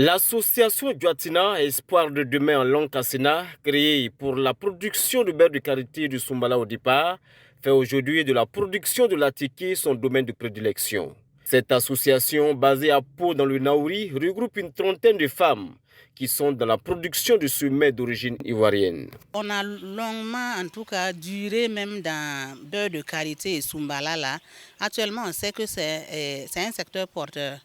L'association Duatina, Espoir de demain en langue Kassina, créée pour la production de beurre de karité du Sumbala au départ, fait aujourd'hui de la production de l'attiqué son domaine de prédilection. Cette association, basée à Pau dans le Naouri, regroupe une trentaine de femmes qui sont dans la production de ce mets d'origine ivoirienne. On a longuement, en tout cas, duré même dans beurre de karité et Sumbala là. Actuellement, on sait que c'est un secteur porteur.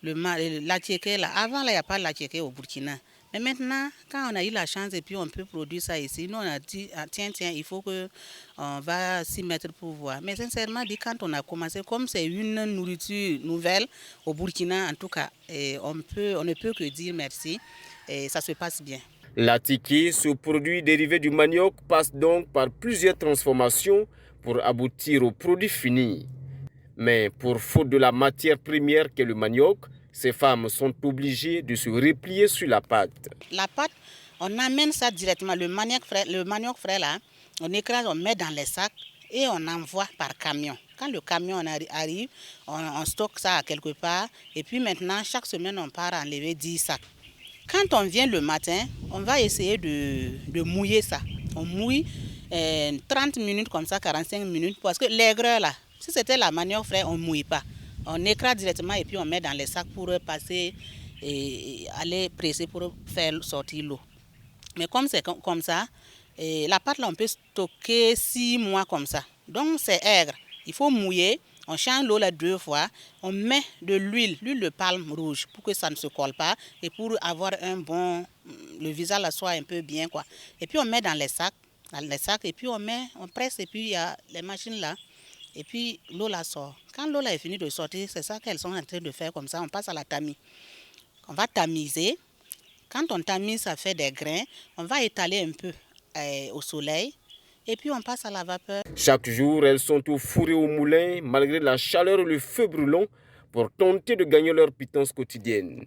L'attiéké là, avant là, il n'y a pas l'attiéké au Burkina. Mais maintenant, quand on a eu la chance et puis on peut produire ça ici, nous on a dit, ah, tiens, il faut qu'on va s'y mettre pour voir. Mais sincèrement, dit, quand on a commencé, comme c'est une nourriture nouvelle au Burkina, en tout cas, on ne peut que dire merci et ça se passe bien. L'attiqué, ce produit dérivé du manioc, passe donc par plusieurs transformations pour aboutir au produit fini. Mais pour faute de la matière première qu'est le manioc, ces femmes sont obligées de se replier sur la pâte. La pâte, on amène ça directement, le manioc frais là, on écrase, on met dans les sacs et on envoie par camion. Quand le camion arrive, on stocke ça quelque part et puis maintenant, chaque semaine, on part enlever 10 sacs. Quand on vient le matin, on va essayer de mouiller ça. On mouille 30 minutes comme ça, 45 minutes, parce que l'aigreur là, si c'était la manioc frais, on ne mouille pas. On écrase directement et puis on met dans les sacs pour passer et aller presser pour faire sortir l'eau. Mais comme c'est comme ça, la pâte là, on peut stocker 6 mois comme ça. Donc c'est aigre. Il faut mouiller. On change l'eau là 2 fois. On met de l'huile de palme rouge pour que ça ne se colle pas et pour avoir le visage là soit un peu bien quoi. Et puis on met dans les sacs et puis on presse et puis il y a les machines là. Et puis l'eau là sort. Quand l'eau là est finie de sortir, c'est ça qu'elles sont en train de faire comme ça. On passe à la tamise. On va tamiser. Quand on tamise, ça fait des grains. On va étaler un peu au soleil. Et puis on passe à la vapeur. Chaque jour, elles sont au four et au moulin, malgré la chaleur et le feu brûlant, pour tenter de gagner leur pitance quotidienne.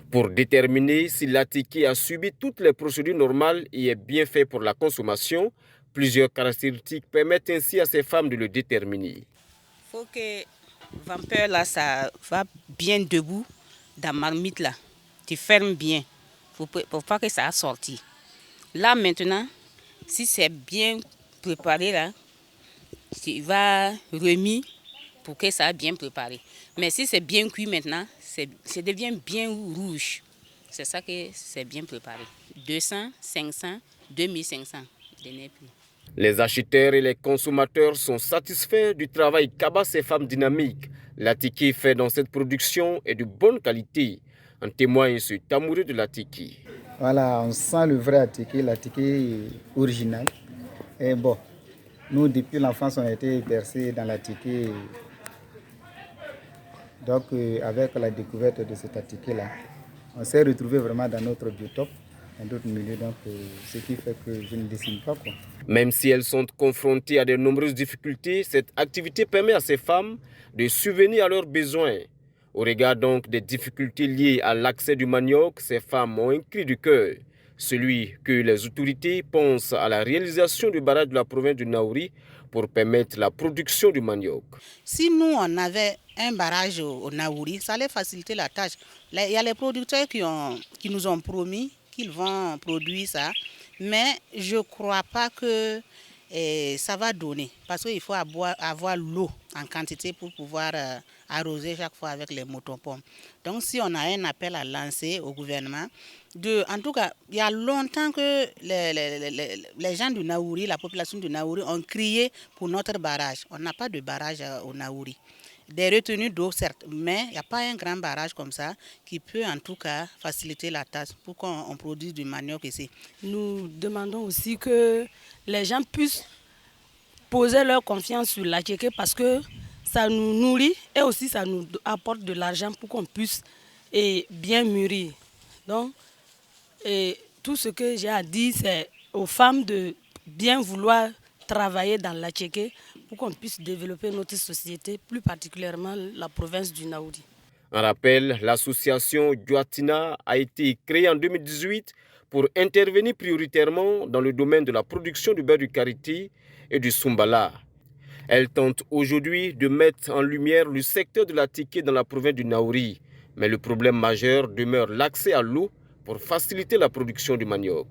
Pour déterminer si l'attiqué a subi toutes les procédures normales et est bien fait pour la consommation, plusieurs caractéristiques permettent ainsi à ces femmes de le déterminer. Il faut que le vapeur là, ça va bien debout dans la marmite là. Tu fermes bien pour pas que ça sorti. Là maintenant, si c'est bien préparé là, tu vas remis pour que ça soit bien préparé. Mais si c'est bien cuit maintenant, ça devient bien rouge. C'est ça que c'est bien préparé. 200, 500, 2500. Les acheteurs et les consommateurs sont satisfaits du travail qu'abattent ces femmes dynamiques. L'attiqué fait dans cette production est de bonne qualité. En témoigne ce tamoureux de l'attiqué. Voilà, on sent le vrai l'attiqué original. Et bon, nous depuis l'enfance on a été bercés dans l'attiqué. Donc avec la découverte de cet attiqué là, on s'est retrouvé vraiment dans notre biotope, dans d'autres milieux, donc ce qui fait que je ne dessine pas quoi. Même si elles sont confrontées à de nombreuses difficultés, cette activité permet à ces femmes de subvenir à leurs besoins. Au regard donc des difficultés liées à l'accès du manioc, ces femmes ont un cri du cœur, celui que les autorités pensent à la réalisation du barrage de la province du Naouri pour permettre la production du manioc. Si nous, on avait un barrage au Naouri, ça allait faciliter la tâche. Il y a les producteurs qui nous ont promis qu'ils vont produire ça, mais je ne crois pas que ça va donner, parce qu'il faut avoir l'eau en quantité pour pouvoir arroser chaque fois avec les motopompes. Donc si on a un appel à lancer au gouvernement, en tout cas, il y a longtemps que les gens du Naouri, la population du Naouri ont crié pour notre barrage. On n'a pas de barrage au Naouri. Des retenues d'eau, certes, mais il n'y a pas un grand barrage comme ça qui peut en tout cas faciliter la tâche pour qu'on produise du manioc ici. Nous demandons aussi que les gens puissent poser leur confiance sur l'attiéké parce que ça nous nourrit et aussi ça nous apporte de l'argent pour qu'on puisse bien mûrir. Donc, tout ce que j'ai à dire, c'est aux femmes de bien vouloir travailler dans l'attiéké pour qu'on puisse développer notre société, plus particulièrement la province du Naouri. En rappel, l'association Duatina a été créée en 2018 pour intervenir prioritairement dans le domaine de la production du beurre de karité et du Sumbala. Elle tente aujourd'hui de mettre en lumière le secteur de l'attiqué dans la province du Naouri, Mais le problème majeur demeure l'accès à l'eau pour faciliter la production du manioc.